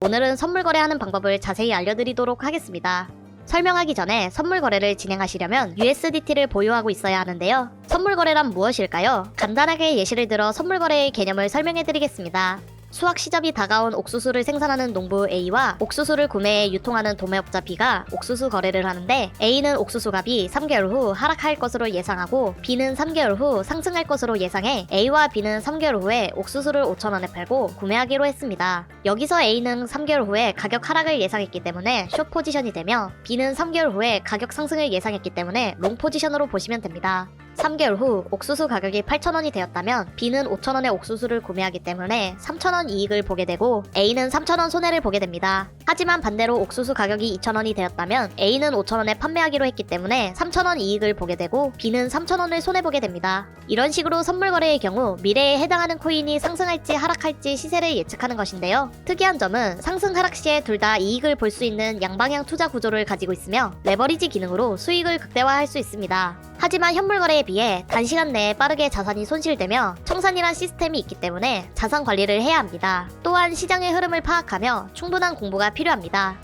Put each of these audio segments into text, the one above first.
오늘은 선물 거래하는 방법을 자세히 알려드리도록 하겠습니다. 설명하기 전에 선물 거래를 진행하시려면 USDT를 보유하고 있어야 하는데요. 선물 거래란 무엇일까요? 간단하게 예시를 들어 선물 거래의 개념을 설명해드리겠습니다. 수확 시점이 다가온 옥수수를 생산하는 농부 A와 옥수수를 구매해 유통하는 도매업자 B가 옥수수 거래를 하는데, A는 옥수수 값이 3개월 후 하락할 것으로 예상하고 B는 3개월 후 상승할 것으로 예상해 A와 B는 3개월 후에 옥수수를 5,000원에 팔고 구매하기로 했습니다. 여기서 A는 3개월 후에 가격 하락을 예상했기 때문에 숏 포지션이 되며, B는 3개월 후에 가격 상승을 예상했기 때문에 롱 포지션으로 보시면 됩니다. 3개월 후 옥수수 가격이 8,000원이 되었다면 B는 5,000원에 옥수수를 구매하기 때문에 3,000원 이익을 보게 되고, A는 3,000원 손해를 보게 됩니다. 하지만 반대로 옥수수 가격이 2,000원이 되었다면 A는 5,000원에 판매하기로 했기 때문에 3,000원 이익을 보게 되고, B는 3,000원을 손해보게 됩니다. 이런 식으로 선물 거래의 경우 미래에 해당하는 코인이 상승할지 하락할지 시세를 예측하는 것인데요. 특이한 점은 상승 하락 시에 둘 다 이익을 볼 수 있는 양방향 투자 구조를 가지고 있으며, 레버리지 기능으로 수익을 극대화할 수 있습니다. 하지만 현물 거래에 비해 단시간 내에 빠르게 자산이 손실되며 청산이란 시스템이 있기 때문에 자산 관리를 해야 합니다. 또한 시장의 흐름을 파악하며 충분한 공부가 필요합니다.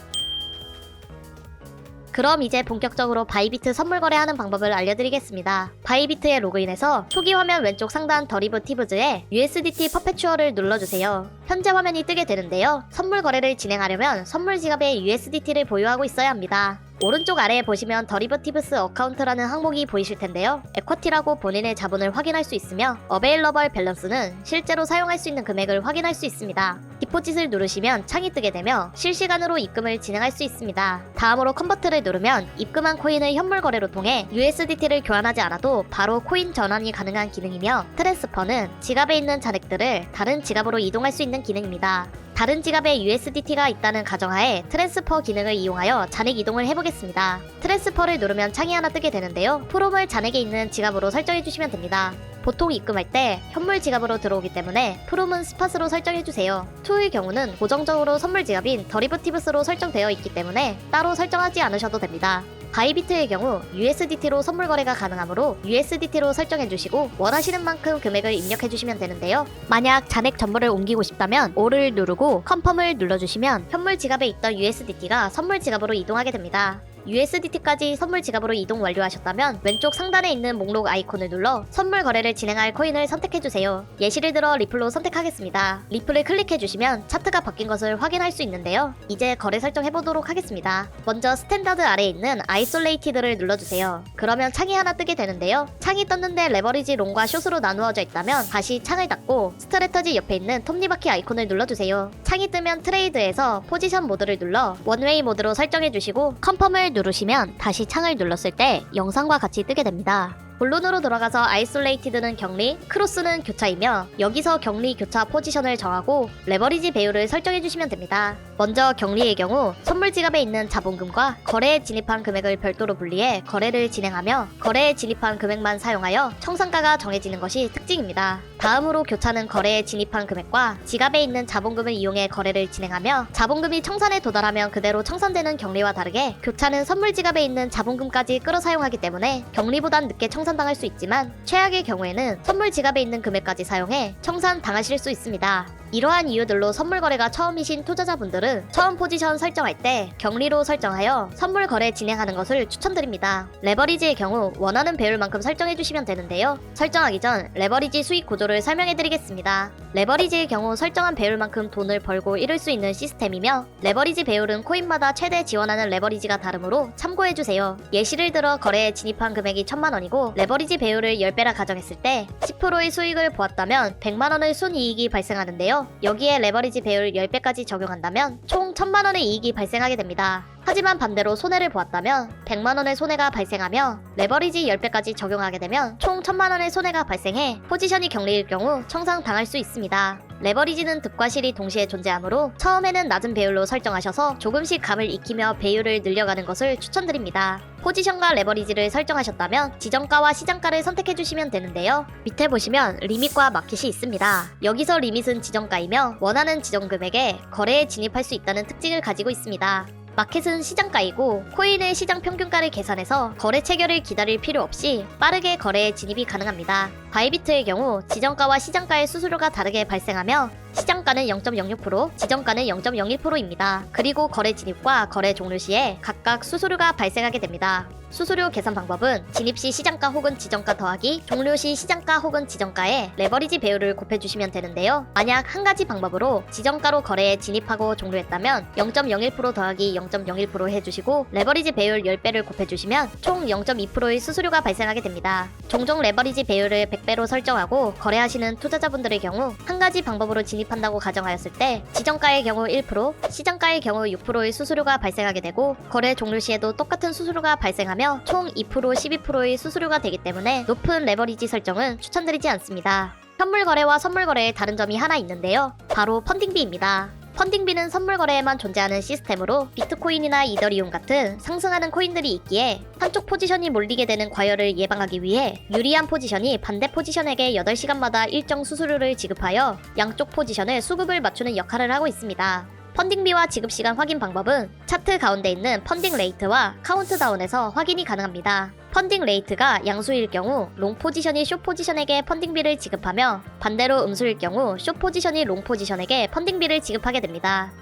그럼 이제 본격적으로 바이비트 선물 거래하는 방법을 알려드리겠습니다. 바이비트에 로그인해서 초기 화면 왼쪽 상단 더리브 티브즈에 USDT 퍼페추얼을 눌러주세요. 현재 화면이 뜨게 되는데요. 선물 거래를 진행하려면 선물 지갑에 USDT를 보유하고 있어야 합니다. 오른쪽 아래에 보시면 더리버티브스 어카운트라는 항목이 보이실 텐데요. 에쿼티라고 본인의 자본을 확인할 수 있으며, 어베일러벌 밸런스는 실제로 사용할 수 있는 금액을 확인할 수 있습니다. 디포짓을 누르시면 창이 뜨게 되며 실시간으로 입금을 진행할 수 있습니다. 다음으로 컨버트를 누르면 입금한 코인을 현물 거래로 통해 USDT를 교환하지 않아도 바로 코인 전환이 가능한 기능이며, 트랜스퍼는 지갑에 있는 잔액들을 다른 지갑으로 이동할 수 있는 기능입니다. 다른 지갑에 USDT가 있다는 가정하에 트랜스퍼 기능을 이용하여 잔액 이동을 해보겠습니다. 트랜스퍼를 누르면 창이 하나 뜨게 되는데요. 프롬을 잔액에 있는 지갑으로 설정해주시면 됩니다. 보통 입금할 때 현물 지갑으로 들어오기 때문에 프롬은 스팟으로 설정해주세요. 투의 경우는 고정적으로 선물 지갑인 더리버티브스로 설정되어 있기 때문에 따로 설정하지 않으셔도 됩니다. 바이비트의 경우 USDT로 선물 거래가 가능하므로 USDT로 설정해주시고 원하시는 만큼 금액을 입력해주시면 되는데요. 만약 잔액 전부를 옮기고 싶다면 O를 누르고 컨펌을 눌러주시면 현물 지갑에 있던 USDT가 선물 지갑으로 이동하게 됩니다. USDT까지 선물 지갑으로 이동 완료하셨다면 왼쪽 상단에 있는 목록 아이콘을 눌러 선물 거래를 진행할 코인을 선택해주세요. 예시를 들어 리플로 선택하겠습니다. 리플을 클릭해주시면 차트가 바뀐 것을 확인할 수 있는데요. 이제 거래 설정해보도록 하겠습니다. 먼저 스탠다드 아래에 있는 아이솔레이티드를 눌러주세요. 그러면 창이 하나 뜨게 되는데요. 창이 떴는데 레버리지 롱과 숏으로 나누어져 있다면 다시 창을 닫고 스트래터지 옆에 있는 톱니바퀴 아이콘을 눌러주세요. 창이 뜨면 트레이드에서 포지션 모드를 눌러 원웨이 모드로 설정해주시고 컨펌을 누르시면 다시 창을 눌렀을 때 영상과 같이 뜨게 됩니다. 본론으로 돌아가서 아이솔레이티드는 격리, 크로스는 교차이며, 여기서 격리 교차 포지션을 정하고 레버리지 배율을 설정해주시면 됩니다. 먼저 격리의 경우 선물 지갑에 있는 자본금과 거래에 진입한 금액을 별도로 분리해 거래를 진행하며, 거래에 진입한 금액만 사용하여 청산가가 정해지는 것이 특징입니다. 다음으로 교차는 거래에 진입한 금액과 지갑에 있는 자본금을 이용해 거래를 진행하며, 자본금이 청산에 도달하면 그대로 청산되는 격리와 다르게 교차는 선물 지갑에 있는 자본금까지 끌어 사용하기 때문에 격리보단 늦게 청산당할 수 있지만, 최악의 경우에는 선물 지갑에 있는 금액까지 사용해 청산당하실 수 있습니다. 이러한 이유들로 선물 거래가 처음이신 투자자분들은 처음 포지션 설정할 때 격리로 설정하여 선물 거래 진행하는 것을 추천드립니다. 레버리지의 경우 원하는 배율만큼 설정해주시면 되는데요. 설정하기 전 레버리지 수익 구조를 설명해드리겠습니다. 레버리지의 경우 설정한 배율만큼 돈을 벌고 잃을 수 있는 시스템이며, 레버리지 배율은 코인마다 최대 지원하는 레버리지가 다르므로 참고해주세요. 예시를 들어 거래에 진입한 금액이 1,000만원이고 레버리지 배율을 10배라 가정했을 때 10%의 수익을 보았다면 100만원의 순이익이 발생하는데요. 여기에 레버리지 배율 10배까지 적용한다면 총 1,000만원의 이익이 발생하게 됩니다. 하지만 반대로 손해를 보았다면 100만원의 손해가 발생하며, 레버리지 10배까지 적용하게 되면 총 1,000만원의 손해가 발생해 포지션이 격리일 경우 청산당할 수 있습니다. 레버리지는 득과 실이 동시에 존재하므로 처음에는 낮은 배율로 설정하셔서 조금씩 감을 익히며 배율을 늘려가는 것을 추천드립니다. 포지션과 레버리지를 설정하셨다면 지정가와 시장가를 선택해주시면 되는데요. 밑에 보시면 리밋과 마켓이 있습니다. 여기서 리밋은 지정가이며 원하는 지정 금액에 거래에 진입할 수 있다는 특징을 가지고 있습니다. 마켓은 시장가이고 코인의 시장 평균가를 계산해서 거래 체결을 기다릴 필요 없이 빠르게 거래에 진입이 가능합니다. 바이비트의 경우 지정가와 시장가의 수수료가 다르게 발생하며 시장가는 0.06%, 지정가는 0.01%입니다. 그리고 거래 진입과 거래 종료 시에 각각 수수료가 발생하게 됩니다. 수수료 계산 방법은 진입 시 시장가 혹은 지정가 더하기 종료 시 시장가 혹은 지정가에 레버리지 배율을 곱해주시면 되는데요. 만약 한 가지 방법으로 지정가로 거래에 진입하고 종료했다면 0.01% 더하기 0.01% 해주시고 레버리지 배율 10배를 곱해주시면 총 0.2%의 수수료가 발생하게 됩니다. 종종 레버리지 배율을 100배로 설정하고 거래하시는 투자자분들의 경우 한 가지 방법으로 진입한다고 가정하였을 때 지정가의 경우 1%, 시장가의 경우 6%의 수수료가 발생하게 되고 거래 종료 시에도 똑같은 수수료가 발생하며 총 2%, 12%의 수수료가 되기 때문에 높은 레버리지 설정은 추천드리지 않습니다. 현물 거래와 선물 거래의 다른 점이 하나 있는데요. 바로 펀딩비입니다. 펀딩비는 선물 거래에만 존재하는 시스템으로 비트코인이나 이더리움 같은 상승하는 코인들이 있기에 한쪽 포지션이 몰리게 되는 과열을 예방하기 위해 유리한 포지션이 반대 포지션에게 8시간마다 일정 수수료를 지급하여 양쪽 포지션의 수급을 맞추는 역할을 하고 있습니다. 펀딩비와 지급시간 확인 방법은 차트 가운데 있는 펀딩 레이트와 카운트다운에서 확인이 가능합니다. 펀딩 레이트가 양수일 경우 롱 포지션이 숏 포지션에게 펀딩비를 지급하며 반대로 음수일 경우 숏 포지션이 롱 포지션에게 펀딩비를 지급하게 됩니다.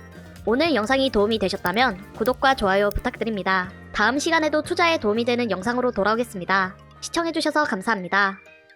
오늘 영상이 도움이 되셨다면 구독과 좋아요 부탁드립니다. 다음 시간에도 투자에 도움이 되는 영상으로 돌아오겠습니다. 시청해주셔서 감사합니다.